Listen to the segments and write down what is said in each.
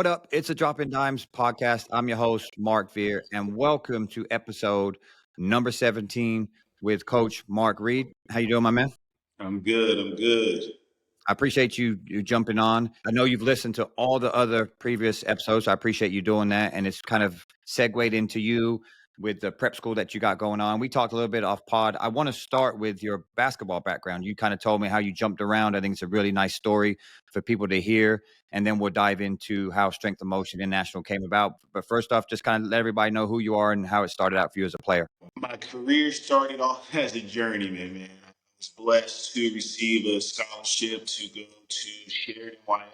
What up? It's a Drop in Dimes podcast. I'm your host, Mark Veer, and welcome to episode number 17 with Coach Mark Reed. How you doing, my man? I'm good. I'm good. I appreciate you jumping on. I know you've listened to all the other previous episodes. So I appreciate you doing that. And it's kind of segued into you with the prep school that you got going on. We talked a little bit off pod. I want to start with your basketball background. You kind of told me how you jumped around. I think it's a really nice story for people to hear. And then we'll dive into how Strength of Motion International came about. But first off, just kind of let everybody know who you are and how it started out for you as a player. My career started off as a journeyman, man. I was blessed to receive a scholarship to go to Sheridan, Wyoming.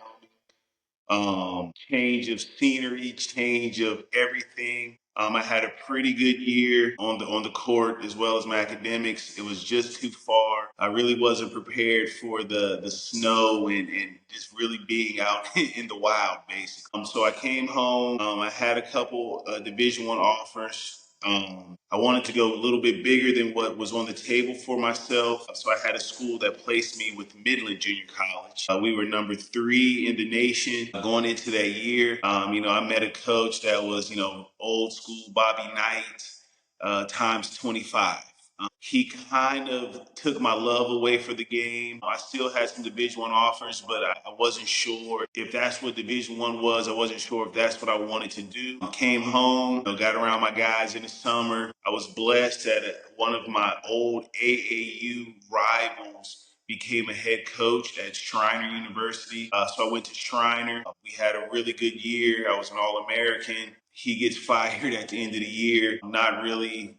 Change of scenery, change of everything. I had a pretty good year on the court as well as my academics. It was just too far. I really wasn't prepared for the snow and just really being out in the wild, basically. So I came home. I had a couple Division I offers. I wanted to go a little bit bigger than what was on the table for myself. So I had a school that placed me with Midland Junior College. We were number 3 in the nation going into that year. I met a coach that was, old school Bobby Knight times 25. He kind of took my love away for the game. I still had some Division I offers, but I wasn't sure if that's what Division I was. I wasn't sure if that's what I wanted to do. I came home, got around my guys in the summer. I was blessed that one of my old AAU rivals became a head coach at Schreiner University. So I went to Schreiner. We had a really good year. I was an All-American. He gets fired at the end of the year. I'm not really,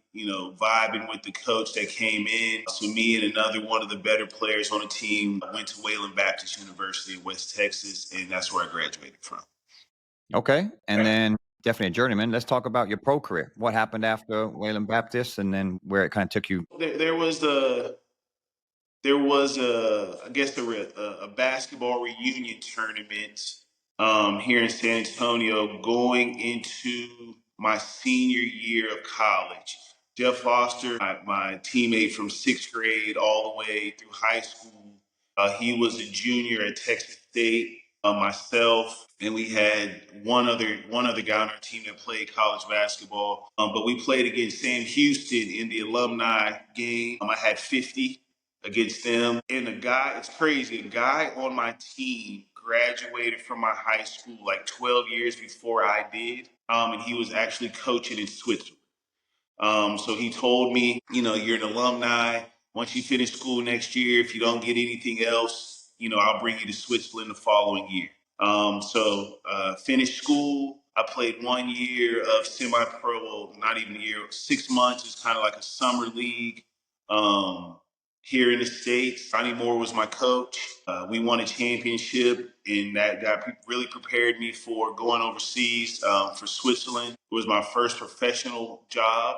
vibing with the coach that came in. So me and another one of the better players on the team went to Wayland Baptist University in West Texas, and that's where I graduated from. Okay. And then definitely a journeyman. Let's talk about your pro career. What happened after Wayland Baptist and then where it kind of took you? There was a basketball reunion tournament here in San Antonio going into my senior year of college. Jeff Foster, my teammate from 6th grade all the way through high school, he was a junior at Texas State. Myself, and we had one other guy on our team that played college basketball. But we played against Sam Houston in the alumni game. I had 50 against them. And it's crazy, a guy on my team graduated from my high school like 12 years before I did. And he was actually coaching in Switzerland. So he told me, you're an alumni. Once you finish school next year, if you don't get anything else, I'll bring you to Switzerland the following year. Finished school. I played 1 year of semi-pro, well, not even a year, 6 months. It's kind of like a summer league here in the States. Sonny Moore was my coach. We won a championship, and that really prepared me for going overseas for Switzerland. It was my first professional job.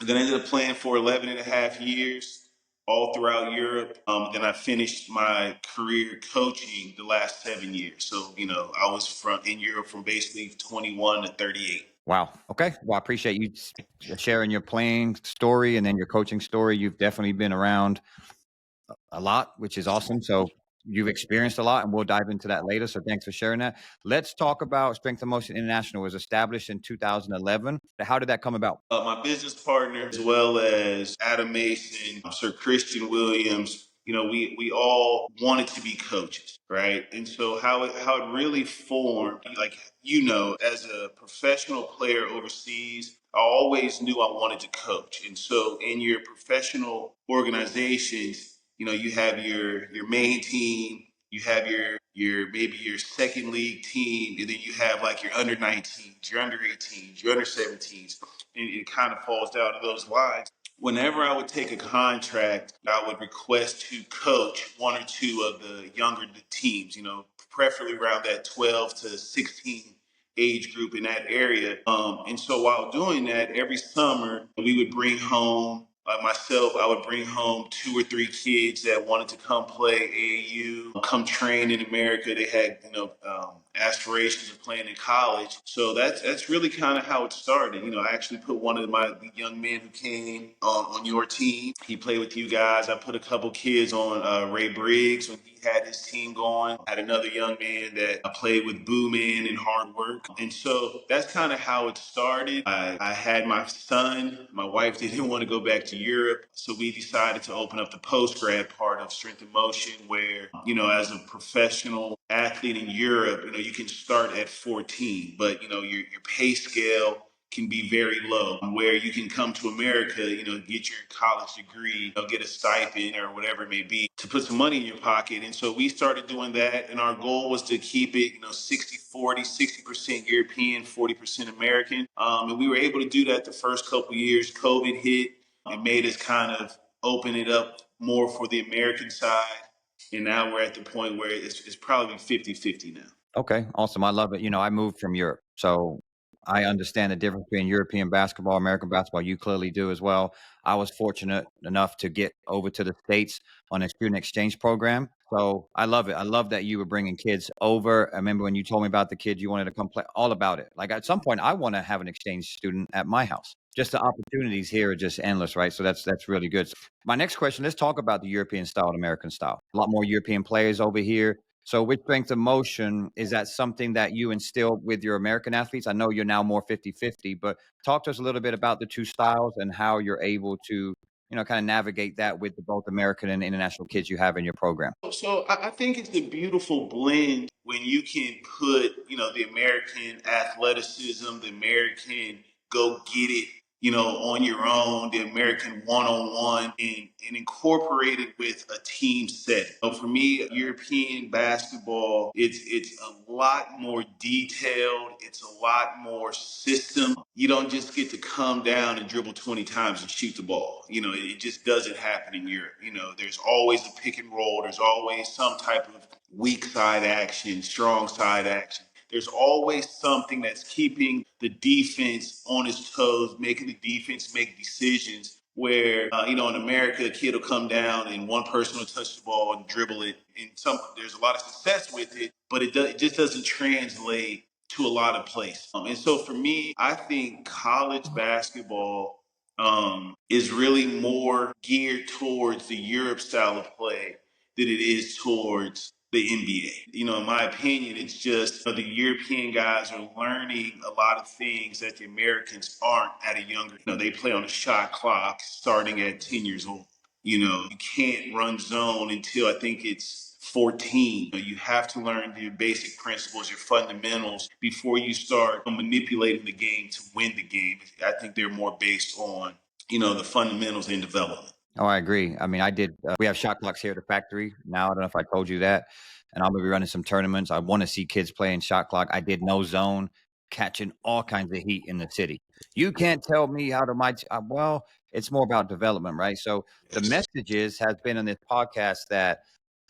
Then I ended up playing for 11 and a half years all throughout Europe. Then I finished my career coaching the last 7 years. So, I was in Europe from basically 21 to 38. Wow. Okay. Well, I appreciate you sharing your playing story and then your coaching story. You've definitely been around a lot, which is awesome. So you've experienced a lot, and we'll dive into that later. So thanks for sharing that. Let's talk about Strength of Motion International. It was established in 2011. How did that come about? My business partner, as well as Adam Mason, Sir Christian Williams, we all wanted to be coaches, right? And so how it really formed, as a professional player overseas, I always knew I wanted to coach. And so in your professional organizations, you have your main team, you have maybe your second league team, and then you have like your under 19s, your under 18s, your under 17s, and it kind of falls down to those lines. Whenever I would take a contract, I would request to coach one or two of the younger teams, preferably around that 12 to 16 age group in that area. And so while doing that, every summer we would bring home, I would bring home 2 or 3 kids that wanted to come play AAU, come train in America. They had, aspirations of playing in college. So that's really kind of how it started. I actually put one of the young men who came on your team. He played with you guys. I put a couple kids on Ray Briggs when he had his team going. I had another young man that I played with Boo Man and Hard Work. And so that's kind of how it started. I had my son. My wife didn't want to go back to Europe. So we decided to open up the post grad part of Strength and Motion where, as a professional athlete in Europe, you can start at 14, but, your pay scale can be very low where you can come to America, get your college degree, get a stipend or whatever it may be to put some money in your pocket. And so we started doing that. And our goal was to keep it, 60-40, 60% European, 40% American. And we were able to do that the first couple of years. COVID hit. It made us kind of open it up more for the American side. And now we're at the point where it's probably 50-50 now. Okay, awesome. I love it. I moved from Europe, so I understand the difference between European basketball, American basketball. You clearly do as well. I was fortunate enough to get over to the States on a student exchange program. So I love it. I love that you were bringing kids over. I remember when you told me about the kid you wanted to come play, all about it. Like at some point, I want to have an exchange student at my house. Just the opportunities here are just endless, right? So that's really good. My next question, let's talk about the European style and American style. A lot more European players over here. So with strength of motion, is that something that you instill with your American athletes? I know you're now more 50-50, but talk to us a little bit about the two styles and how you're able to, kind of navigate that with the both American and international kids you have in your program. So I think it's a beautiful blend when you can put, the American athleticism, the American go get it, on your own, the American one-on-one, and incorporate it with a team setting. So for me, European basketball, it's a lot more detailed. It's a lot more system. You don't just get to come down and dribble 20 times and shoot the ball. It just doesn't happen in Europe. There's always a pick and roll. There's always some type of weak side action, strong side action. There's always something that's keeping the defense on its toes, making the defense make decisions where, in America, a kid will come down and one person will touch the ball and dribble it. And there's a lot of success with it, but it just doesn't translate to a lot of places. And so for me, I think college basketball is really more geared towards the Europe style of play than it is towards the NBA. In my opinion, it's just the European guys are learning a lot of things that the Americans aren't at a younger. They play on a shot clock starting at 10 years old. You can't run zone until I think it's 14. You have to learn your basic principles, your fundamentals before you start manipulating the game to win the game. I think they're more based on, the fundamentals and development. Oh, I agree. I mean, we have shot clocks here at the factory now. I don't know if I told you that. And I'm going to be running some tournaments. I want to see kids playing shot clock. I did no zone, catching all kinds of heat in the city. You can't tell me how to well, it's more about development, right? So the has been in this podcast that,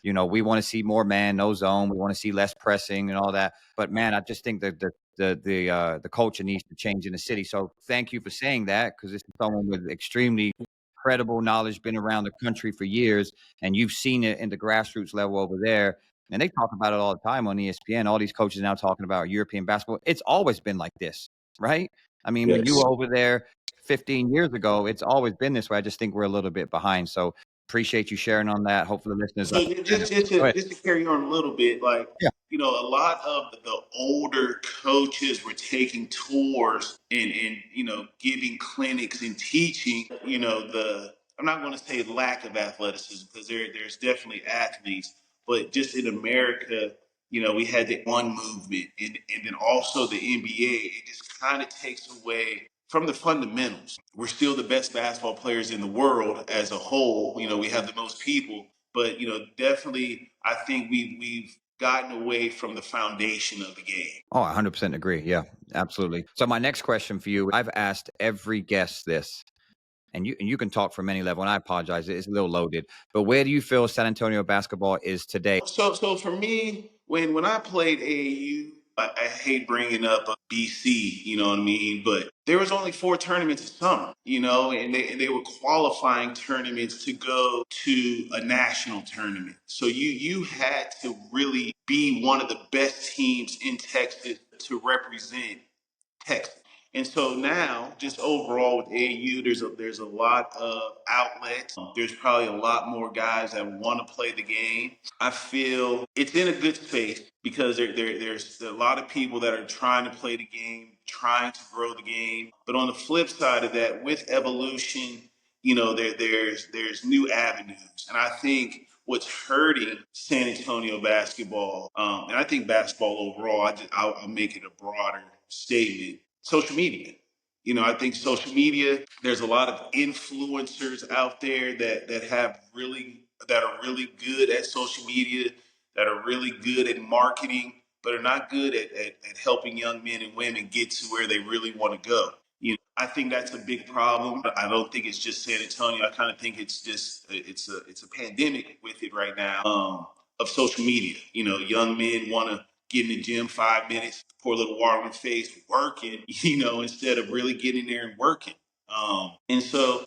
we want to see more man, no zone. We want to see less pressing and all that. But man, I just think that the culture needs to change in the city. So thank you for saying that, because this is someone with extremely incredible knowledge, been around the country for years, and you've seen it in the grassroots level over there. And they talk about it all the time on ESPN. All these coaches now talking about European basketball. It's always been like this, right? I mean, when you Yes. were over there 15 years ago, it's always been this way. I just think we're a little bit behind. So appreciate you sharing on that. Hopefully the listeners So understand just it. just Go to, ahead. just to carry on a little bit, like Yeah. a lot of the older coaches were taking tours and giving clinics and teaching. The I'm not going to say lack of athleticism because there's definitely athletes, but just in America, we had the one movement, and then also the NBA. It just kind of takes away from the fundamentals. We're still the best basketball players in the world as a whole. We have the most people, but definitely, I think we've gotten away from the foundation of the game. Oh, 100% agree. Yeah, absolutely. So my next question for you, I've asked every guest this, and you can talk from any level, and I apologize, it's a little loaded, but where do you feel San Antonio basketball is today? So for me, when I played AAU, I hate bringing up BC, you know what I mean? But there was only 4 tournaments a summer, and they were qualifying tournaments to go to a national tournament. So you had to really be one of the best teams in Texas to represent Texas. And so now, just overall with AAU, there's a lot of outlets. There's probably a lot more guys that want to play the game. I feel it's in a good space because there's a lot of people that are trying to play the game, trying to grow the game. But on the flip side of that, with evolution, there's new avenues, and I think what's hurting San Antonio basketball, and I think basketball overall, I'll make it a broader statement. Social media. I think social media. There's a lot of influencers out there that are really good at social media, that are really good at marketing, but are not good at helping young men and women get to where they really want to go. I think that's a big problem. I don't think it's just San Antonio. I kind of think it's a pandemic with it right now, of social media. Young men want to get in the gym 5 minutes, pour a little water on their face, working, instead of really getting there and working. And so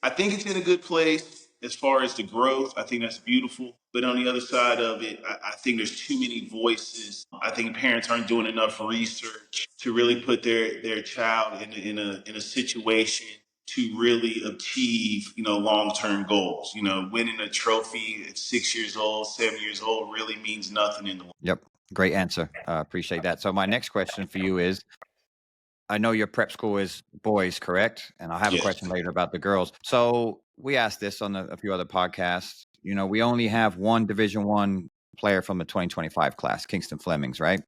I think it's in a good place as far as the growth. I think that's beautiful. But on the other side of it, I think there's too many voices. I think parents aren't doing enough research to really put their child in a situation to really achieve, long-term goals. Winning a trophy at 6 years old, 7 years old really means nothing in the world. Yep. Great answer. Appreciate that. So my next question for you is, I know your prep school is boys, correct? And I'll have a question Yes. later about the girls. So we asked this on a few other podcasts. We only have one Division I player from the 2025 class, Kingston Flemings, right?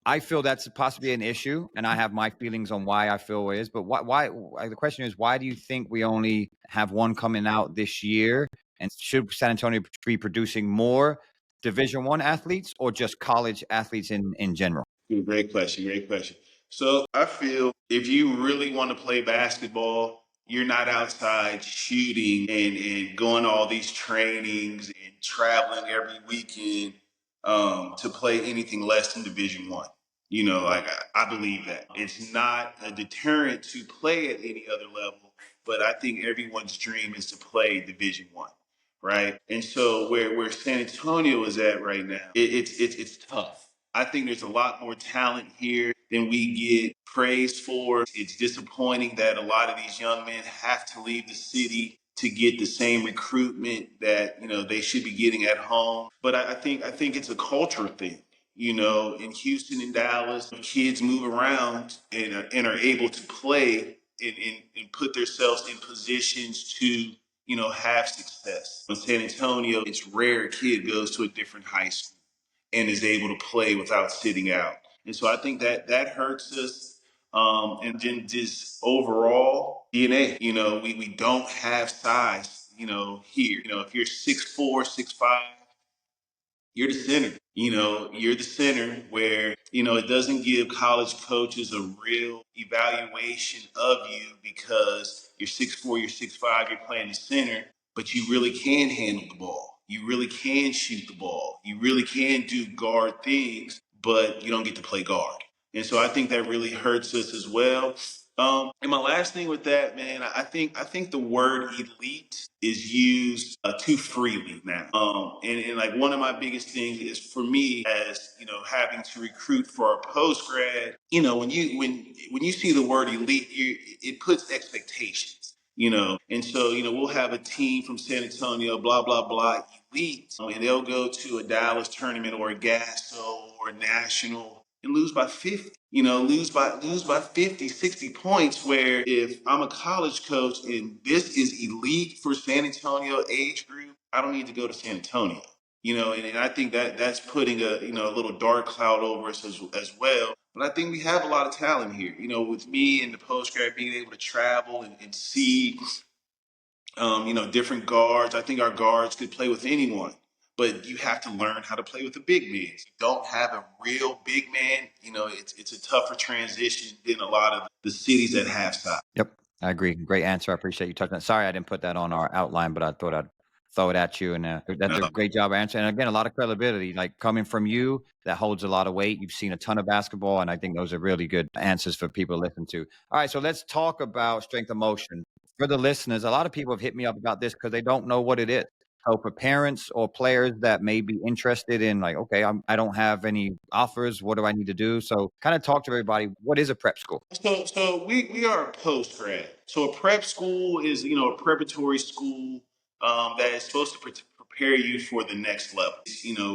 I feel that's possibly an issue, and I have my feelings on why I feel it is. But why? The question is, why do you think we only have one coming out this year? And should San Antonio be producing more Division I athletes or just college athletes in general? Great question. Great question. So I feel if you really want to play basketball, you're not outside shooting and going to all these trainings and traveling every weekend, to play anything less than Division 1. Like I believe that it's not a deterrent to play at any other level, but I think everyone's dream is to play Division 1, right? And so where San Antonio is at right now, it's tough. I think there's a lot more talent here than we get praised for. It's disappointing that a lot of these young men have to leave the city to get the same recruitment that they should be getting at home. But I think it's a culture thing. In Houston and Dallas, kids move around and are able to play and put themselves in positions to have success. In San Antonio, it's rare a kid goes to a different high school and is able to play without sitting out. And so I think that hurts us. And then just overall DNA, we don't have size, here. If you're 6'4", 6'5", you're the center. You're the center where, it doesn't give college coaches a real evaluation of you because you're 6'4", you're 6'5", you're playing the center, but you really can handle the ball. You really can shoot the ball. You really can do guard things, but you don't get to play guard. And so I think that really hurts us as well. And my last thing with that, man, I think the word elite is used too freely now. And like one of my biggest things is for me as having to recruit for a post grad. When you see the word elite, it puts expectations. And so we'll have a team from San Antonio, blah blah blah, elite, and they'll go to a Dallas tournament or a Gasso or a national and lose by 50, lose by 50, 60 points. Where if I'm a college coach and this is elite for San Antonio age group, I don't need to go to San Antonio. And I think that's putting a little dark cloud over us as well. But I think we have a lot of talent here. With me and the post grad being able to travel and see different guards. I think our guards could play with anyone, but you have to learn how to play with the big men. If you don't have a real big man, it's a tougher transition than a lot of the cities that have size. Yep, I agree. Great answer. I appreciate you touching that. Sorry, I didn't put that on our outline, but I thought I'd throw it at you. And that's a No. great job answering. And again, a lot of credibility, like coming from you, that holds a lot of weight. You've seen a ton of basketball, and I think those are really good answers for people to listen to. All right, so let's talk about strength of motion. For the listeners, a lot of people have hit me up about this because they don't know what it is. So for parents or players that may be interested in like, okay, I don't have any offers. What do I need to do? So kind of talk to everybody. What is a prep school? So we are a post grad. So a prep school is a preparatory school that is supposed to prepare you for the next level.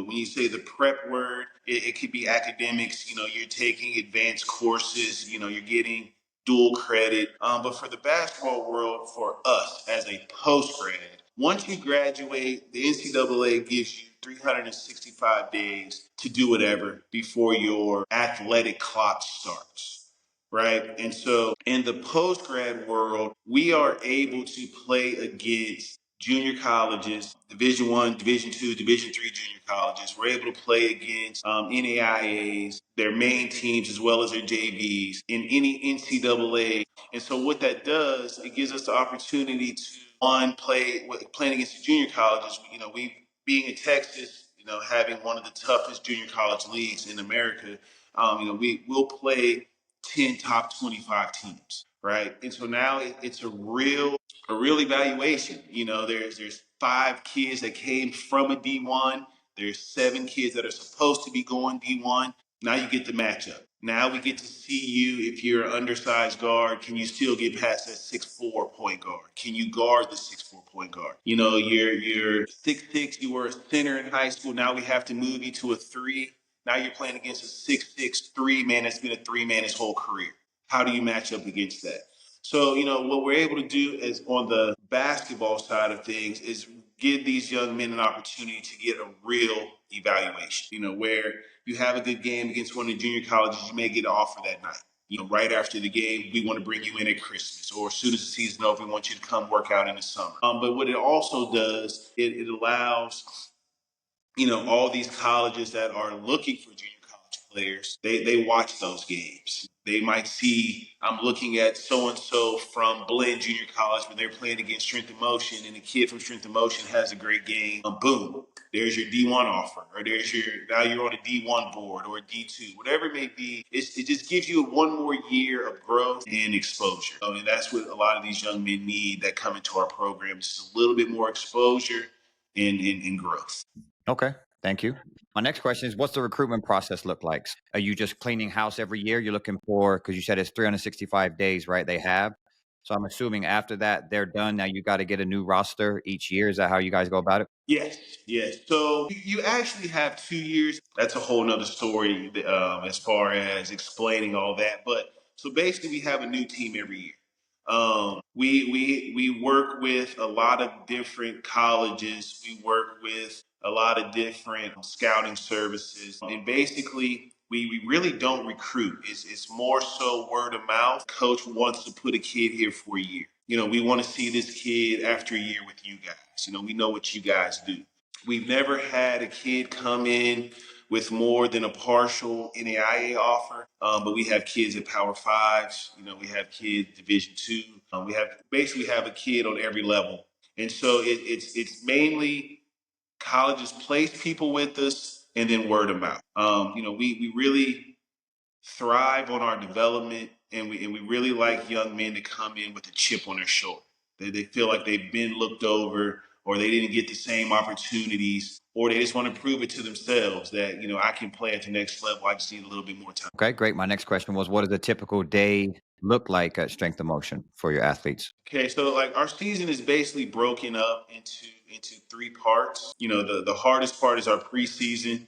When you say the prep word, it could be academics. You're taking advanced courses. You're getting dual credit. But for the basketball world, for us as a post grad, once you graduate, the NCAA gives you 365 days to do whatever before your athletic clock starts, right? And so in the post grad world, we are able to play against junior colleges, Division One, Division Two, Division Three junior colleges. We're able to play against NAIAs, their main teams as well as their JVs in any NCAA. And so what that does, it gives us the opportunity to one playing against the junior colleges. We being in Texas, having one of the toughest junior college leagues in America. We will play 10 top 25 teams, right? And so now it's a real evaluation. There's five kids that came from a D1. There's seven kids that are supposed to be going D1. Now you get the matchup. Now we get to see you if you're an undersized guard. Can you still get past that 6'4" point guard? Can you guard the 6'4" point guard? You're 6'6", you were a center in high school. Now we have to move you to a three. Now you're playing against a 6'6" three-man that's been a three-man his whole career. How do you match up against that? So, what we're able to do is on the basketball side of things is give these young men an opportunity to get a real evaluation, where you have a good game against one of the junior colleges, you may get an offer that night. Right after the game, we want to bring you in at Christmas, or as soon as the season over, we want you to come work out in the summer. But what it also does, it allows all these colleges that are looking for junior college players, they watch those games. They might see, I'm looking at so and so from Blinn Junior College when they're playing against Strength and Motion, and the kid from Strength and Motion has a great game. Boom, there's your D1 offer, or now you're on a D1 board or a D2, whatever it may be. It just gives you one more year of growth and exposure. And that's what a lot of these young men need that come into our program. Just a little bit more exposure and growth. Okay. Thank you. My next question is, what's the recruitment process look like? Are you just cleaning house every year? You're looking for, because you said it's 365 days, right? They have. So I'm assuming after that, they're done. Now you got to get a new roster each year. Is that how you guys go about it? Yes, yes. So you actually have 2 years. That's a whole nother story as far as explaining all that. But so basically, we have a new team every year. We work with a lot of different colleges. We work with a lot of different scouting services, and basically. We really don't recruit. It's more so word of mouth. Coach wants to put a kid here for a year. We want to see this kid after a year with you guys. We know what you guys do. We've never had a kid come in with more than a partial NAIA offer, but we have kids at Power Fives. We have kids Division Two. We have a kid on every level, and so it's mainly colleges place people with us, and then word of mouth. We really thrive on our development, and we really like young men to come in with a chip on their shoulder. They feel like they've been looked over, or they didn't get the same opportunities, or they just want to prove it to themselves that I can play at the next level. I just need a little bit more time. Okay, great. My next question was, what does a typical day look like at Strength of Motion for your athletes? Okay, so like our season is basically broken up into three parts. The hardest part is our preseason.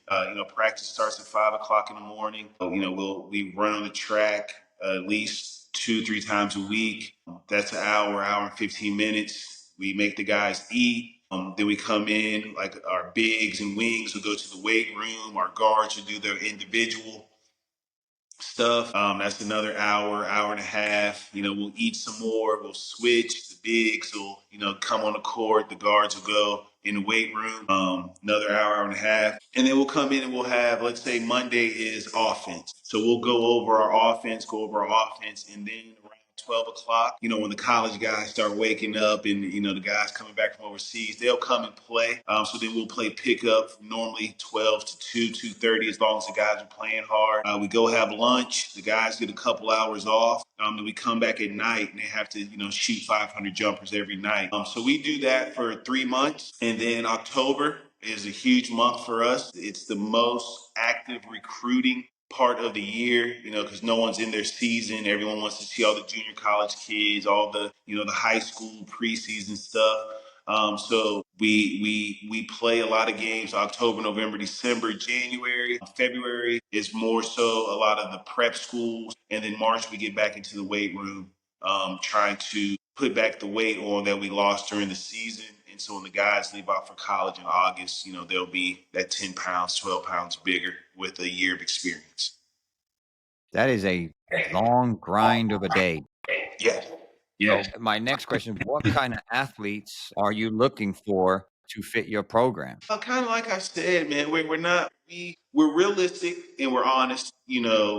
Practice starts at 5 o'clock in the morning. We run on the track at least 2-3 times a week. That's an hour and 15 minutes. We make the guys eat. Then we come in, like our bigs and wings will go to the weight room. Our guards will do their individual stuff. That's another hour and a half. We'll eat some more. We'll switch. The bigs will, come on the court. The guards will go in the weight room. Another hour and a half. And then we'll come in and we'll have, let's say Monday is offense. So we'll go over our offense, and then around 12 o'clock. When the college guys start waking up and, the guys coming back from overseas, they'll come and play. So then we'll play pickup normally 12 to 2, 2:30, as long as the guys are playing hard. We go have lunch. The guys get a couple hours off. Then we come back at night and they have to, shoot 500 jumpers every night. So we do that for 3 months. And then October is a huge month for us. It's the most active recruiting part of the year, because no one's in their season. Everyone wants to see all the junior college kids, all the, the high school preseason stuff. So we play a lot of games October, November, December, January. February is more so a lot of the prep schools. And then March, we get back into the weight room, trying to put back the weight on that we lost during the season. And so when the guys leave out for college in August, they'll be that 10 pounds, 12 pounds bigger with a year of experience. That is a long grind of a day. Yeah. So Yes. my next question, what kind of athletes are you looking for to fit your program? Kind of like I said, man, we're not we're realistic and we're honest.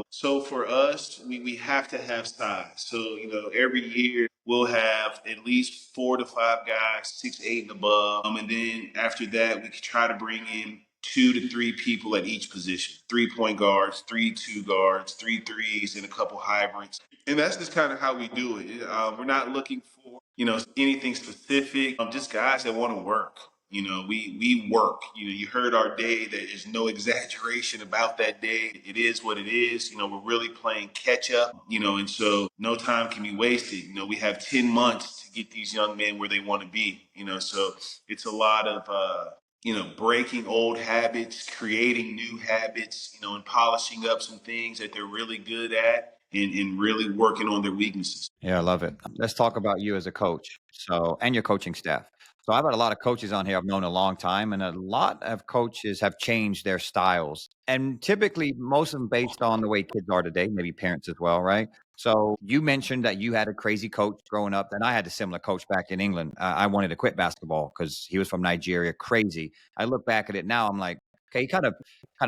So for us, we have to have size. So every year we'll have at least 4 to 5 guys, 6'8" and above, and then after that we can try to bring in 2 to 3 people at each position: 3 point guards, 3 2 guards, 3 threes, and a couple hybrids. And that's just kind of how we do it. We're not looking for anything specific. Just guys that want to work. We work. You heard our day. There's no exaggeration about that day. It is what it is. We're really playing catch up. And so no time can be wasted. We have 10 months to get these young men where they want to be. So it's a lot of breaking old habits, creating new habits. And polishing up some things that they're really good at. And really working on their weaknesses. Yeah, I love it. Let's talk about you as a coach. And your coaching staff. So I've had a lot of coaches on here I've known a long time, and a lot of coaches have changed their styles. And typically, most of them based on the way kids are today, maybe parents as well, right? So you mentioned that you had a crazy coach growing up, and I had a similar coach back in England. I wanted to quit basketball because he was from Nigeria, crazy. I look back at it now, I'm like, okay, he kind of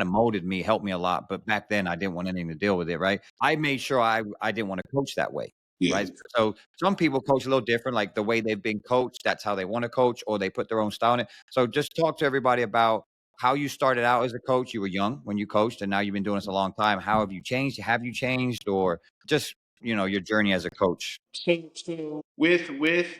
molded me, helped me a lot, but back then I didn't want anything to deal with it, right? I made sure I didn't want to coach that way. Yeah. Right. So some people coach a little different, like the way they've been coached, that's how they want to coach, or they put their own style in it. So just talk to everybody about how you started out as a coach. You were young when you coached, and now you've been doing this a long time. How have you changed? Have you changed, or just your journey as a coach? So with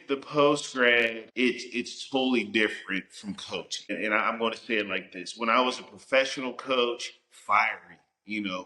the post grad, it's totally different from coaching. And I'm going to say it like this: when I was a professional coach, fiery,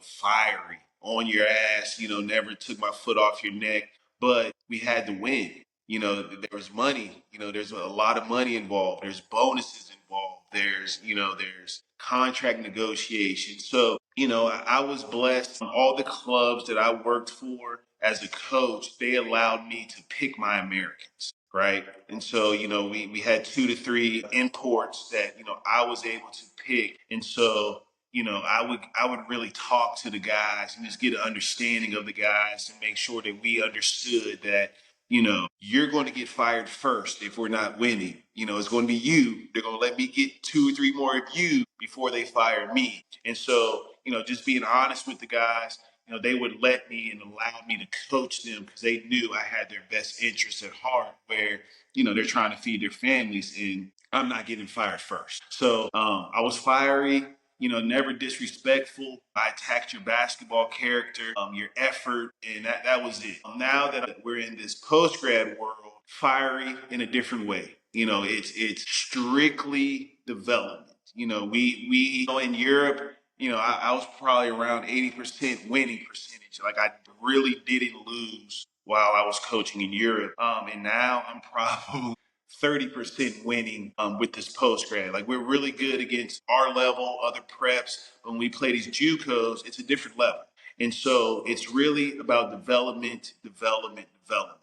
fiery on your ass, never took my foot off your neck, but we had to win. There was money. There's a lot of money involved. There's bonuses involved. There's contract negotiations. So I was blessed. All the clubs that I worked for as a coach, they allowed me to pick my Americans, right? And so we had 2 to 3 imports that I was able to pick, and so I would really talk to the guys and just get an understanding of the guys and make sure that we understood that you're going to get fired first if we're not winning. It's going to be you. They're going to let me get 2 or 3 more of you before they fire me. And so, just being honest with the guys, they would let me and allow me to coach them because they knew I had their best interests at heart, where, they're trying to feed their families and I'm not getting fired first. So I was fiery, never disrespectful. I attacked your basketball character, your effort, and that was it. Now that we're in this post grad world, fiery in a different way. It's strictly development. We in Europe, I was probably around 80% winning percentage. Like I really didn't lose while I was coaching in Europe. And now I'm probably 30% winning with this post grad. Like we're really good against our level, other preps. But when we play these JUCOs, it's a different level. And so it's really about development, development, development.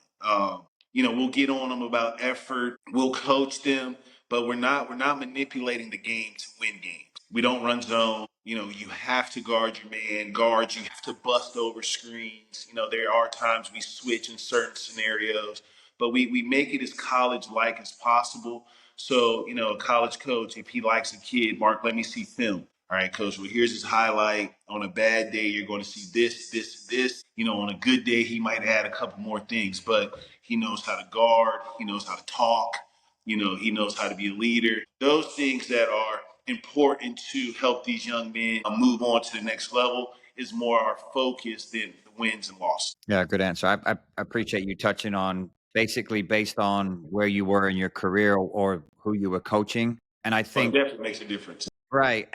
We'll get on them about effort. We'll coach them, but we're not manipulating the game to win games. We don't run zone. You have to guard your man, guard. You have to bust over screens. There are times we switch in certain scenarios, but we make it as college-like as possible. So, a college coach, if he likes a kid, Mark, let me see film. All right, coach, well, here's his highlight. On a bad day, you're going to see this, this, this. On a good day, he might add a couple more things, but he knows how to guard. He knows how to talk. He knows how to be a leader. Those things that are important to help these young men move on to the next level is more our focus than the wins and losses. Yeah, good answer. I appreciate you touching on basically based on where you were in your career or who you were coaching. And I Well, it think definitely makes a difference. right.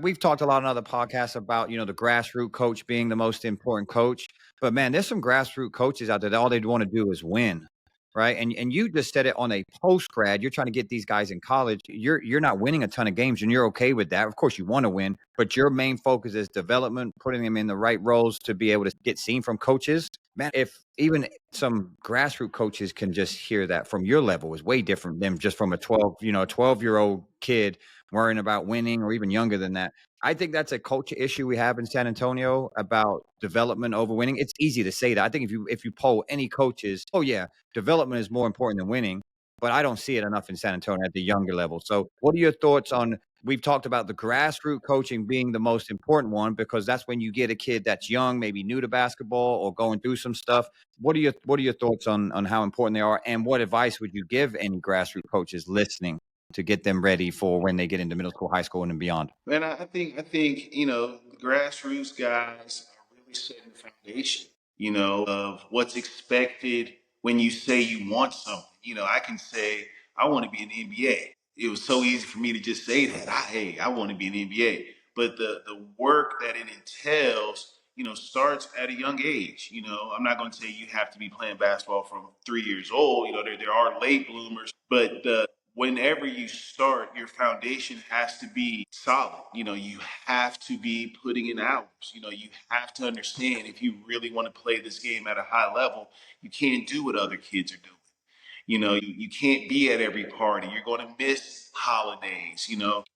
We've talked a lot on other podcasts about, the grassroots coach being the most important coach. But man, there's some grassroots coaches out there that all they want to do is win. Right. And you just said it on a post grad. You're trying to get these guys in college. You're not winning a ton of games and you're okay with that. Of course, you want to win, but your main focus is development, putting them in the right roles to be able to get seen from coaches. Man, if even some grassroots coaches can just hear that from your level is way different than just from a 12-year-old kid worrying about winning or even younger than that. I think that's a culture issue we have in San Antonio about development over winning. It's easy to say that. I think if you poll any coaches, oh yeah, development is more important than winning, but I don't see it enough in San Antonio at the younger level. So, what are your thoughts on we've talked about the grassroots coaching being the most important one because that's when you get a kid that's young, maybe new to basketball or going through some stuff. What are your thoughts on how important they are and what advice would you give any grassroots coaches listening to get them ready for when they get into middle school, high school, and beyond? Man, I think the grassroots guys are really setting the foundation, of what's expected when you say you want something. I can say I want to be an NBA. It was so easy for me to just say that. Hey, I want to be an NBA. But the work that it entails, starts at a young age. I'm not going to say you have to be playing basketball from 3 years old. There are late bloomers, but whenever you start, your foundation has to be solid. You have to be putting in hours. You have to understand if you really want to play this game at a high level, you can't do what other kids are doing. You can't be at every party. You're going to miss holidays.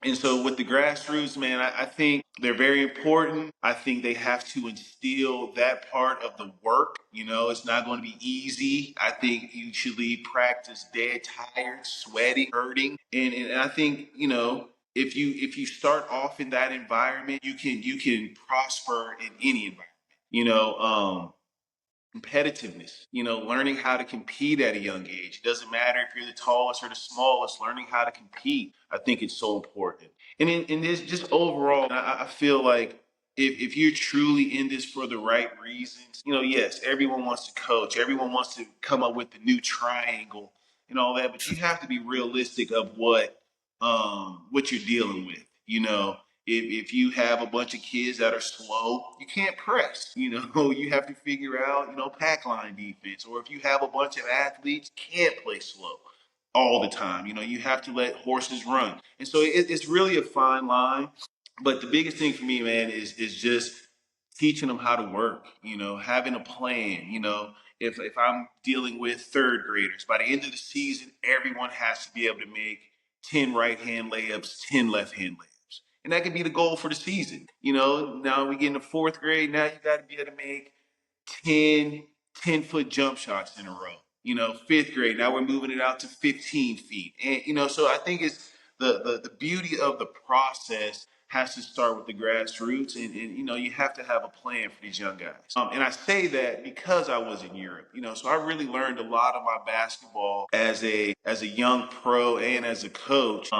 And so with the grassroots, man, I think they're very important. I think they have to instill that part of the work. It's not going to be easy. I think you should leave practice dead tired, sweating, hurting. And I think, if you start off in that environment, you can prosper in any environment. You know, competitiveness, learning how to compete at a young age. It doesn't matter if you're the tallest or the smallest, learning how to compete. I think it's so important. And this just overall, I feel like if you're truly in this for the right reasons, yes, everyone wants to coach, everyone wants to come up with the new triangle and all that, but you have to be realistic of what you're dealing with. If you have a bunch of kids that are slow, you can't press. You have to figure out, pack line defense. Or if you have a bunch of athletes, can't play slow all the time. You have to let horses run. And so it's really a fine line. But the biggest thing for me, man, is just teaching them how to work, having a plan. If I'm dealing with third graders, by the end of the season, everyone has to be able to make 10 right hand layups, 10 left hand layups. And that could be the goal for the season. Now we get into fourth grade. Now you got to be able to make 10 10-foot jump shots in a row. Fifth grade. Now we're moving it out to 15 feet. And, so I think it's the beauty of the process has to start with the grassroots. And you have to have a plan for these young guys. And I say that because I was in Europe, so I really learned a lot of my basketball as a young pro and as a coach.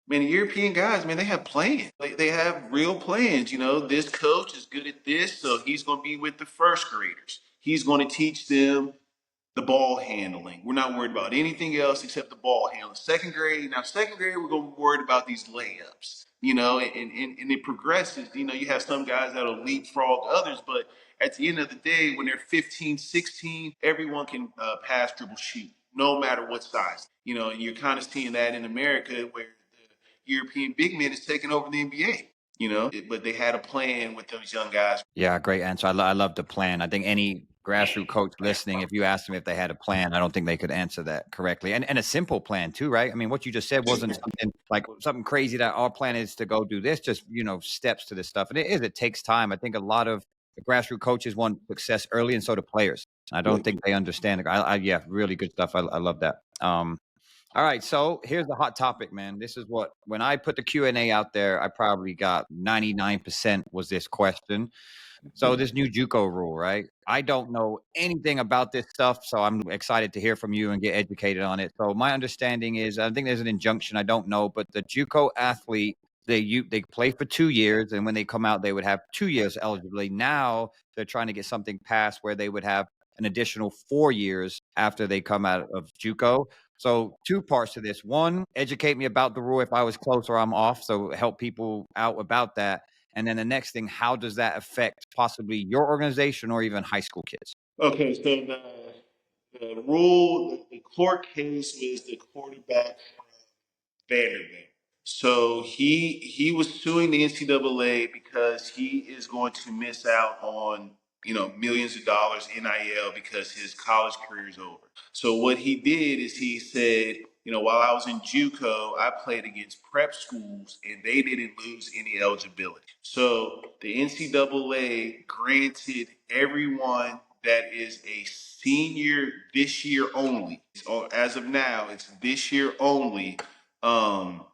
Man, the European guys, man, they have plans. They have real plans. This coach is good at this, so he's going to be with the first graders. He's going to teach them the ball handling. We're not worried about anything else except the ball handling. Second grade, we're going to be worried about these layups. And it progresses. You have some guys that'll leapfrog others, but at the end of the day, when they're 15, 16, everyone can pass, dribble, shoot, no matter what size. And you're kind of seeing that in America where European big men is taking over the NBA. But they had a plan with those young guys. Yeah, great answer. I love the plan. I think any grassroots coach listening, if you asked them if they had a plan, I don't think they could answer that correctly. And a simple plan too, right? I mean, what you just said wasn't something crazy that our plan is to go do this, just, steps to this stuff. And it takes time. I think a lot of the grassroots coaches want success early and so do players. I don't think they understand it. Yeah, really good stuff. I love that. All right, so here's the hot topic, man. This is what when I put the Q&A out there, I probably got 99% was this question. So this new JUCO rule, right? I don't know anything about this stuff, so I'm excited to hear from you and get educated on it. So my understanding is, I think there's an injunction. I don't know, but the JUCO athlete they play for 2 years, and when they come out, they would have 2 years eligibility. Now they're trying to get something passed where they would have an additional 4 years after they come out of JUCO. So two parts to this. One, educate me about the rule if I was close or I'm off. So help people out about that. And then the next thing, how does that affect possibly your organization or even high school kids? Okay, so the rule, the court case was the quarterback from Vanderbilt. So he was suing the NCAA because he is going to miss out on millions of dollars NIL because his college career is over. So what he did is he said, while I was in JUCO, I played against prep schools and they didn't lose any eligibility. So the NCAA granted everyone that is a senior this year only. So as of now, it's this year only. Um,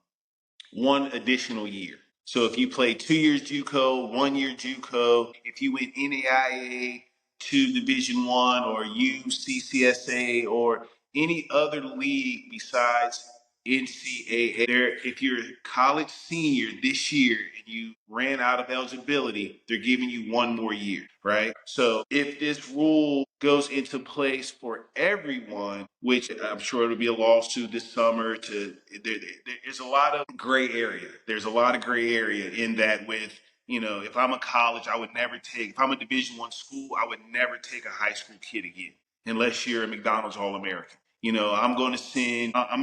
one additional year. So if you play 2 years JUCO, 1 year JUCO, if you went NAIA to Division One or UCCSA or any other league besides NCAA, if you're a college senior this year and you ran out of eligibility, they're giving you one more year, right? So if this rule goes into place for everyone, which I'm sure it'll be a lawsuit this summer, there's a lot of gray area. There's a lot of gray area in that with, if I'm a college, I would never take, if I'm a Division One school, I would never take a high school kid again, unless you're a McDonald's All-American. I'm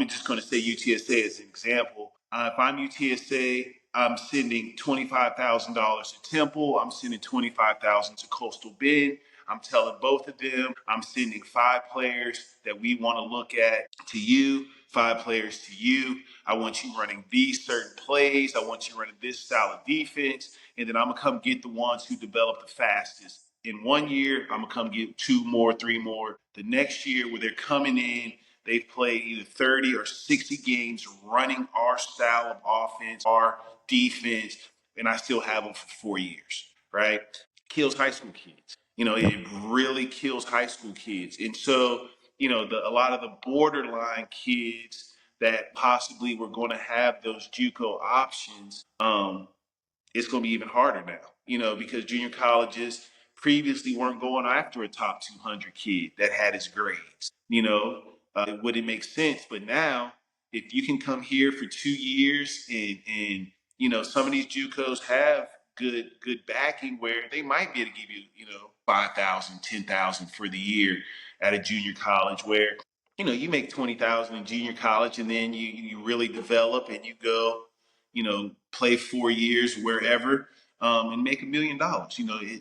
just going to say UTSA as an example. If I'm UTSA, I'm sending $25,000 to Temple. I'm sending $25,000 to Coastal Bend. I'm telling both of them, I'm sending 5 players that we want to look at to you, 5 players to you. I want you running these certain plays. I want you running this style of defense. And then I'm going to come get the ones who develop the fastest. In 1 year, I'm going to come get 2 more, 3 more. The next year, where they're coming in, they've played either 30 or 60 games running our style of offense, our defense, and I still have them for 4 years, right? Kills high school kids. It really kills high school kids. And so, a lot of the borderline kids that possibly were going to have those JUCO options, it's going to be even harder now, because junior colleges previously weren't going after a top 200 kid that had his grades. It wouldn't make sense. But now, if you can come here for 2 years and some of these JUCOs have good backing where they might be able to give you, 5,000, 10,000 for the year at a junior college where, you make 20,000 in junior college and then you really develop and you go, play 4 years wherever, and make $1 million.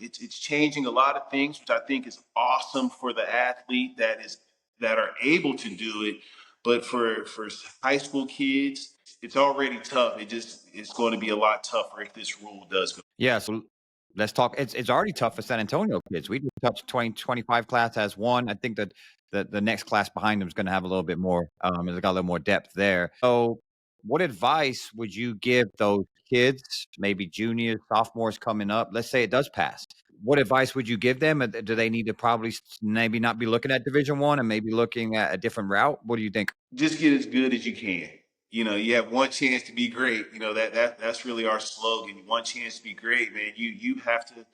It's changing a lot of things, which I think is awesome for the athlete that are able to do it. But for high school kids, it's already tough. It's going to be a lot tougher if this rule does go. Yeah, so let's talk. It's already tough for San Antonio kids. We just touched 2025 class has one. I think that the next class behind them is going to have a little bit more. It's got a little more depth there. So, what advice would you give those kids, maybe juniors, sophomores coming up? Let's say it does pass. What advice would you give them? Do they need to probably maybe not be looking at Division One and maybe looking at a different route? What do you think? Just get as good as you can. You have one chance to be great. That's really our slogan. One chance to be great, man. You have to,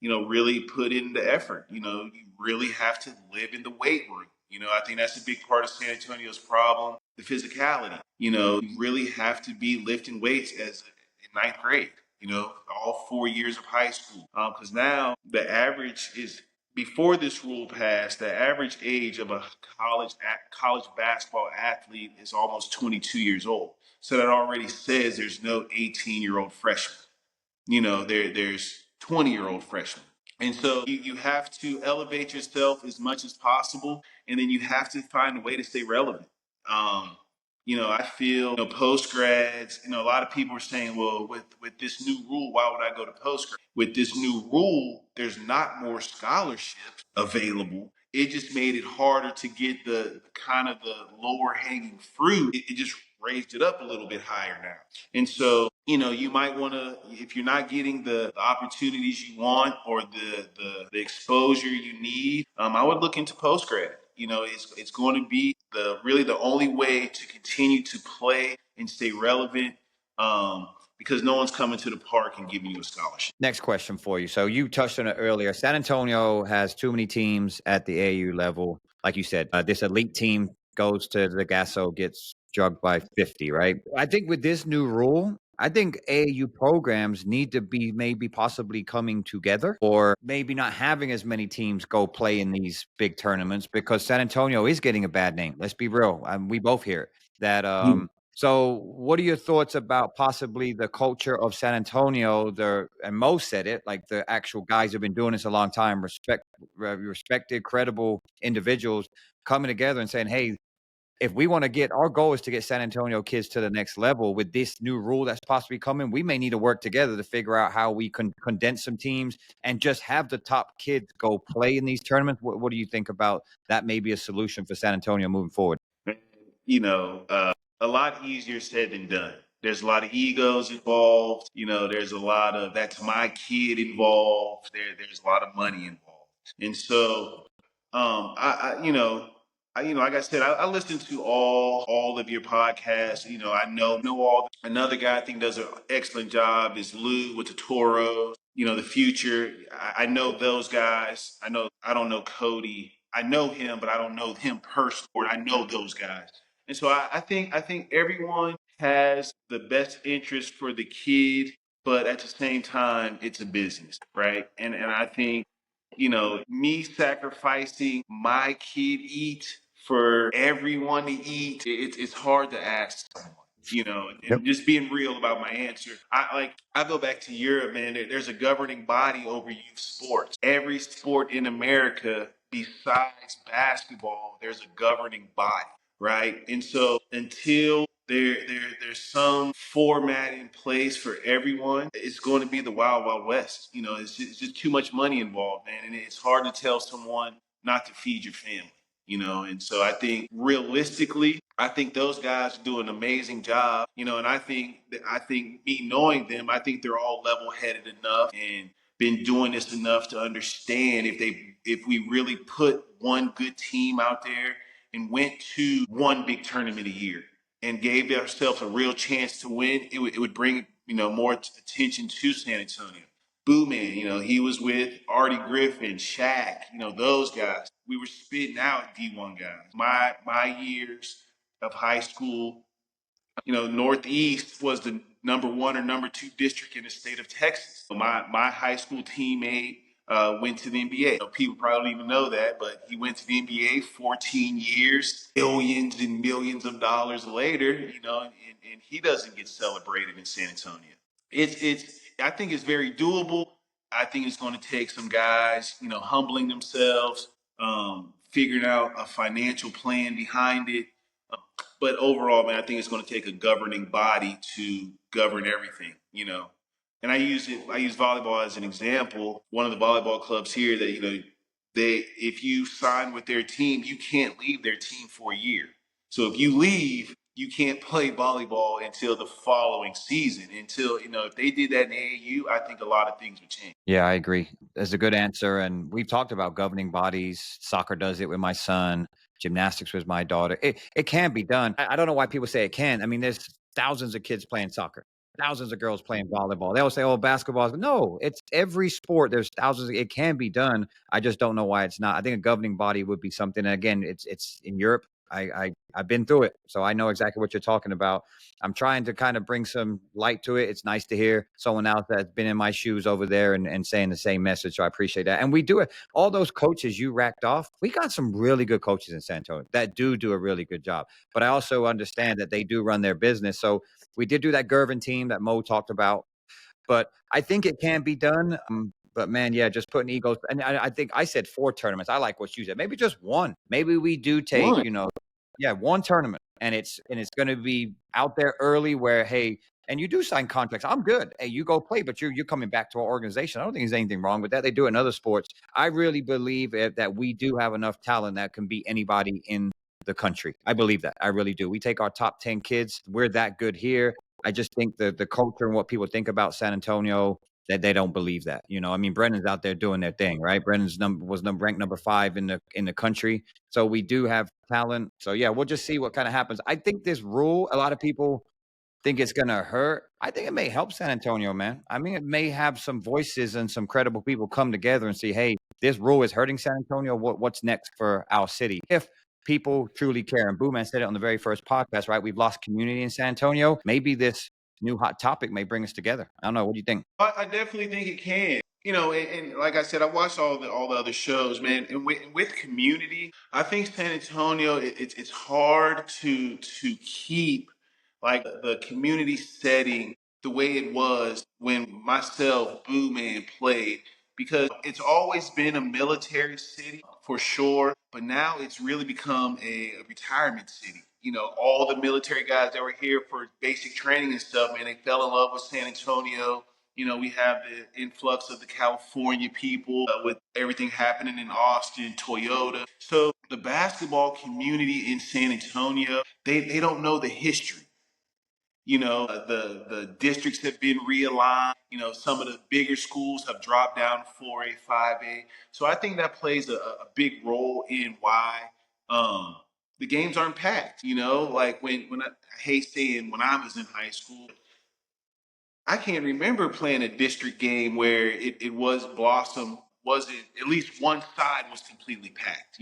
really put in the effort. You really have to live in the weight room. I think that's a big part of San Antonio's problem, the physicality. You really have to be lifting weights as in ninth grade. All 4 years of high school. Because now the average is before this rule passed, the average age of a college basketball athlete is almost 22 years old. So that already says there's no 18-year-old freshman. There's 20-year-old freshmen. And so you have to elevate yourself as much as possible, and then you have to find a way to stay relevant. Um, I feel post grads. A lot of people are saying, well, with this new rule, why would I go to post grad? With this new rule, there's not more scholarships available. it just made it harder to get the kind of the lower hanging fruit. It just raised it up a little bit higher now. And so, you might want to, if you're not getting the opportunities you want or the exposure you need, I would look into post grad. It's going to be the only way to continue to play and stay relevant. Because no one's coming to the park and giving you a scholarship. Next question for you. So you touched on it earlier. San Antonio has too many teams at the AU level. Like you said, this elite team goes to the Gasso, gets drugged by 50, right? I think with this new rule, I think AAU programs need to be maybe possibly coming together or maybe not having as many teams go play in these big tournaments because San Antonio is getting a bad name. Let's be real. We both hear it. That So, what are your thoughts about possibly the culture of San Antonio? And Mo said it, like the actual guys who've been doing this a long time, respected, credible individuals coming together and saying, "Hey, if we want to our goal is to get San Antonio kids to the next level. With this new rule that's possibly coming, we may need to work together to figure out how we can condense some teams and just have the top kids go play in these tournaments." What do you think about that? Maybe a solution for San Antonio moving forward. A lot easier said than done. There's a lot of egos involved. There's a lot of that's my kid involved. There's a lot of money involved. And so, like I said, I listen to all of your podcasts. I know all. Another guy I think does an excellent job is Lou with the Toros. The future. I know those guys. I don't know Cody. I know him, but I don't know him personally. I know those guys. And so I think everyone has the best interest for the kid, but at the same time, it's a business, right? And I think, me sacrificing my kid eat for everyone to eat, it's hard to ask someone. Yep. And just being real about my answer. I go back to Europe, man. There's a governing body over youth sports. Every sport in America, besides basketball, there's a governing body, right? And so until there's some format in place for everyone, it's going to be the wild, wild west. It's just too much money involved, man, and it's hard to tell someone not to feed your family. And so I think realistically, I think those guys do an amazing job. And I think me knowing them, I think they're all level-headed enough and been doing this enough to understand if we really put one good team out there and went to one big tournament a year and gave ourselves a real chance to win, it would bring more attention to San Antonio. Boo Man, he was with Artie Griffin, Shaq, those guys. We were spitting out D1 guys. My years of high school, Northeast was the number one or number two district in the state of Texas. My high school teammate went to the NBA. People probably don't even know that, but he went to the NBA 14 years, millions and millions of dollars later, and he doesn't get celebrated in San Antonio. I think it's very doable. I think it's going to take some guys, humbling themselves, figuring out a financial plan behind it. But overall, man, I think it's going to take a governing body to govern everything. And I use volleyball as an example. One of the volleyball clubs here that, if you sign with their team, you can't leave their team for a year. So if you leave, you can't play volleyball until the following season. Until, if they did that in AAU, I think a lot of things would change. Yeah, I agree. That's a good answer. And we've talked about governing bodies. Soccer does it with my son. Gymnastics with my daughter. It can be done. I don't know why people say it can't. I mean, there's thousands of kids playing soccer, thousands of girls playing volleyball. They all say, "Oh, basketball." No, it's every sport. There's thousands. It can be done. I just don't know why it's not. I think a governing body would be something. And again, it's in Europe. I've been through it, so I know exactly what you're talking about. I'm trying to kind of bring some light to it. It's nice to hear someone else that's been in my shoes over there and saying the same message. So I appreciate that. And we do it. All those coaches you racked off, we got some really good coaches in San Antonio that do a really good job. But I also understand that they do run their business. So we did do that Gervin team that Mo talked about. But I think it can be done. But man, yeah, just putting egos. And I think I said 4 tournaments. I like what you said. Maybe just one. Maybe we do take, One. yeah, one tournament, and it's going to be out there early where, hey, and you do sign contracts. I'm good. Hey, you go play, but you're coming back to our organization. I don't think there's anything wrong with that. They do it in other sports. I really believe that we do have enough talent that can beat anybody in the country. I believe that. I really do. We take our top 10 kids. We're that good here. I just think the culture and what people think about San Antonio, that they don't believe that. I mean, Brennan's out there doing their thing, right? Brennan's ranked number 5 in the country. So we do have talent. So yeah, we'll just see what kind of happens. I think this rule, a lot of people think it's gonna hurt. I think it may help San Antonio, man. I mean, it may have some voices and some credible people come together and say, "Hey, this rule is hurting San Antonio. What's next for our city?" If people truly care, and Boo Man said it on the very first podcast, right? We've lost community in San Antonio. Maybe this new hot topic may bring us together. I don't know. What do you think? I definitely think it can. And like I said, I watched all the other shows, man. And with community, I think San Antonio, it's hard to keep like the community setting the way it was when myself, Boo Man, played, because it's always been a military city for sure, but now it's really become a retirement city. All the military guys that were here for basic training and stuff, man, they fell in love with San Antonio. We have the influx of the California people with everything happening in Austin, Toyota. So the basketball community in San Antonio, they don't know the history. The districts have been realigned. Some of the bigger schools have dropped down to 4A, 5A. So I think that plays a big role in why the games aren't packed. Like I hate saying when I was in high school, I can't remember playing a district game where it was Blossom, wasn't at least one side was completely packed.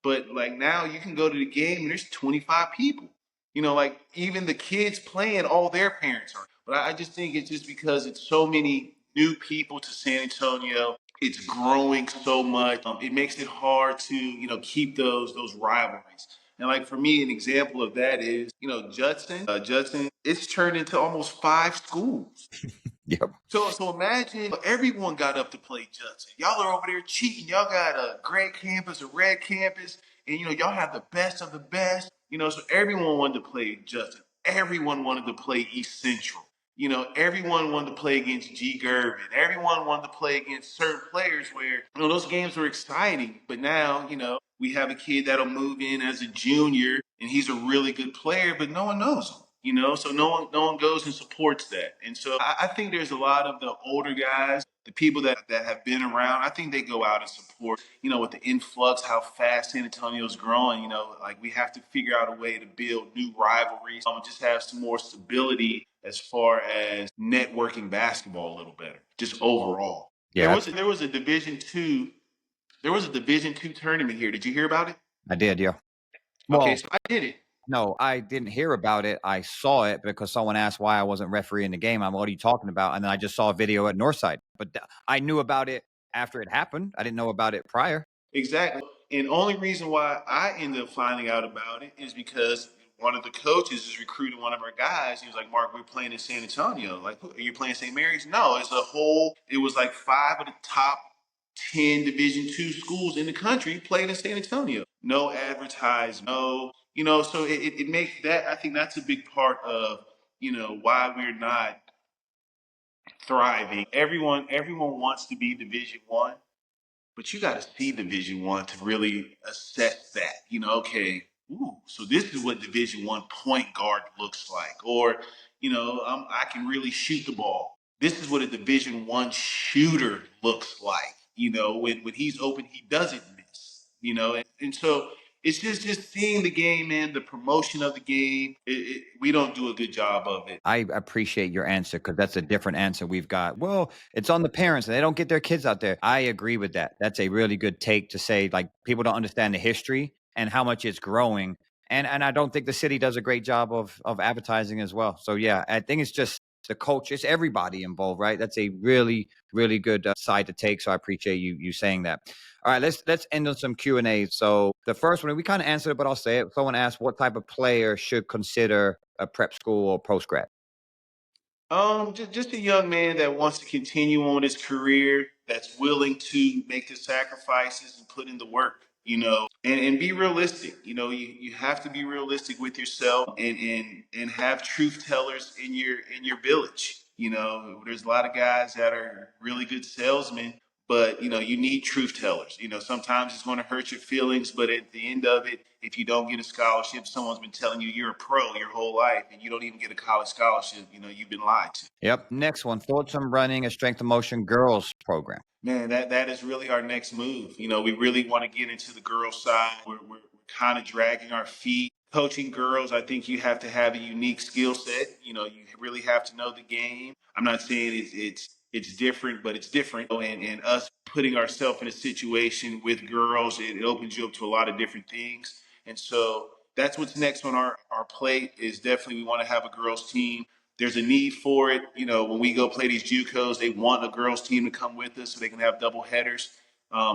But like now you can go to the game and there's 25 people. Like even the kids playing, all their parents are. But I just think it's just because it's so many new people to San Antonio. It's growing so much. It makes it hard to, keep those rivalries. And like for me, an example of that is, Judson. Judson, it's turned into almost 5 schools. Yep. So imagine everyone got up to play Judson. Y'all are over there cheating. Y'all got a gray campus, a red campus, and y'all have the best of the best. So everyone wanted to play Judson. Everyone wanted to play East Central. Everyone wanted to play against G. Gervin. Everyone wanted to play against certain players where, those games were exciting. But now, we have a kid that'll move in as a junior and he's a really good player, but no one knows him. So no one goes and supports that. And so I think there's a lot of the older guys, the people that have been around, I think they go out and support, with the influx, how fast San Antonio's growing, like we have to figure out a way to build new rivalries, and just have some more stability as far as networking basketball a little better, just overall. There Yeah, was there was a Division 2 tournament here. Did you hear about it? I did. Yeah. Okay, Well, so I did it. no, I didn't hear about it. I saw it because someone asked why I wasn't refereeing the game. I'm, what are you talking about? And then I just saw a video at Northside. But I knew about it after it happened. I didn't know about it prior. Exactly. And only reason why I ended up finding out about it is because one of the coaches is recruiting one of our guys. He was like, Mark, we're playing in San Antonio. Like, are you playing St. Mary's? No, it was like 5 of the top 10 Division 2 schools in the country played in San Antonio. No advertising, no, so it makes that, I think that's a big part of, why we're not thriving. Everyone wants to be Division 1, but you got to see Division 1 to really assess that. Okay, ooh, so this is what Division 1 point guard looks like, or I can really shoot the ball. This is what a Division 1 shooter looks like. When he's open, he doesn't miss. And so it's just seeing the game, man. The promotion of the game. We don't do a good job of it. I appreciate your answer because that's a different answer we've got. Well, it's on the parents and they don't get their kids out there. I agree with that. That's a really good take to say like people don't understand the history and how much it's growing. And I don't think the city does a great job of advertising as well. So yeah, I think it's just the culture. It's everybody involved, right? That's a really good side to take. So I appreciate you saying that. All right, let's end on some Q&A. So the first one, we kind of answered it, but I'll say it. Someone asked what type of player should consider a prep school or post grad. Just a young man that wants to continue on his career, that's willing to make the sacrifices and put in the work. and be realistic. You have to be realistic with yourself and have truth tellers in your village. There's a lot of guys that are really good salesmen, but you need truth tellers. Sometimes it's going to hurt your feelings, but at the end of it, if you don't get a scholarship, someone's been telling you you're a pro your whole life and you don't even get a college scholarship, you've been lied to. Yep. Next one, thoughts on running a strength and motion girls program. Man, that is really our next move. We really want to get into the girls side. We're kind of dragging our feet. Coaching girls, I think you have to have a unique skill set. You really have to know the game. I'm not saying it's different, but it's different. And us putting ourselves in a situation with girls, it opens you up to a lot of different things. And so that's what's next on our plate is definitely we want to have a girls team. There's a need for it. When we go play these JUCOs, they want a girls team to come with us so they can have double headers.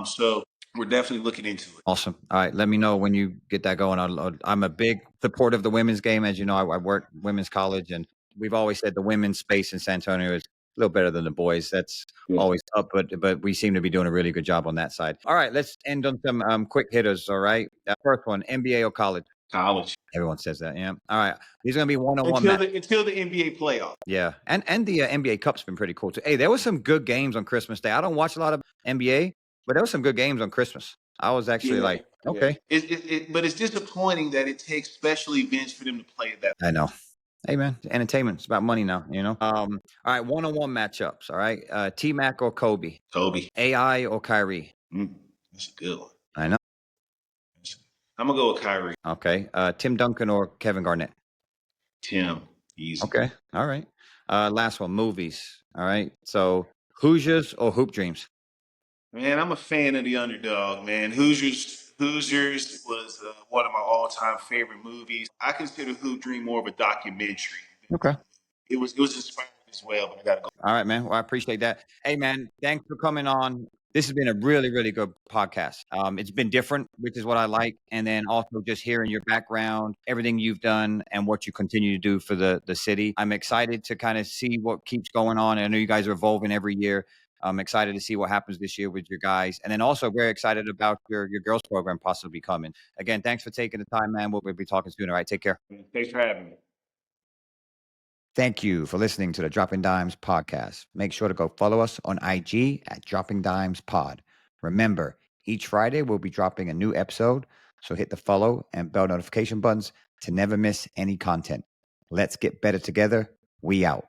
So we're definitely looking into it. Awesome. All right. Let me know when you get that going. I'm a big supporter of the women's game. As you know, I work women's college, and we've always said the women's space in San Antonio is a little better than the boys. That's always up, but we seem to be doing a really good job on that side. All right. Let's end on some quick hitters. All right. First one, NBA or college? College. Everyone says that. Yeah. All right. These are going to be one-on-one until the NBA playoff. Yeah. And the NBA Cup's been pretty cool too. Hey, there was some good games on Christmas Day. I don't watch a lot of NBA, but there was some good games on Christmas. I was actually okay. But it's disappointing that it takes special events for them to play that. I know. Hey man, entertainment. It's about money now, All right, one-on-one matchups. All right. T-Mac or Kobe? Kobe. AI or Kyrie? That's a good one. I know. I'm gonna go with Kyrie. Okay. Tim Duncan or Kevin Garnett? Tim. Easy. Okay. All right. Last one, movies. All right. So Hoosiers or Hoop Dreams? Man, I'm a fan of the underdog, man. Hoosiers was one of my all-time favorite movies. I consider Hoop Dream more of a documentary. Okay. It was inspiring as well, but I gotta go. All right, man. Well, I appreciate that. Hey, man, thanks for coming on. This has been a really, really good podcast. It's been different, which is what I like. And then also just hearing your background, everything you've done and what you continue to do for the city. I'm excited to kind of see what keeps going on. I know you guys are evolving every year. I'm excited to see what happens this year with your guys. And then also very excited about your girls program possibly coming. Again, thanks for taking the time, man. We'll be talking soon. All right, take care. Thanks for having me. Thank you for listening to the Dropping Dimes podcast. Make sure to go follow us on IG at Dropping Dimes Pod. Remember, each Friday we'll be dropping a new episode, so hit the follow and bell notification buttons to never miss any content. Let's get better together. We out.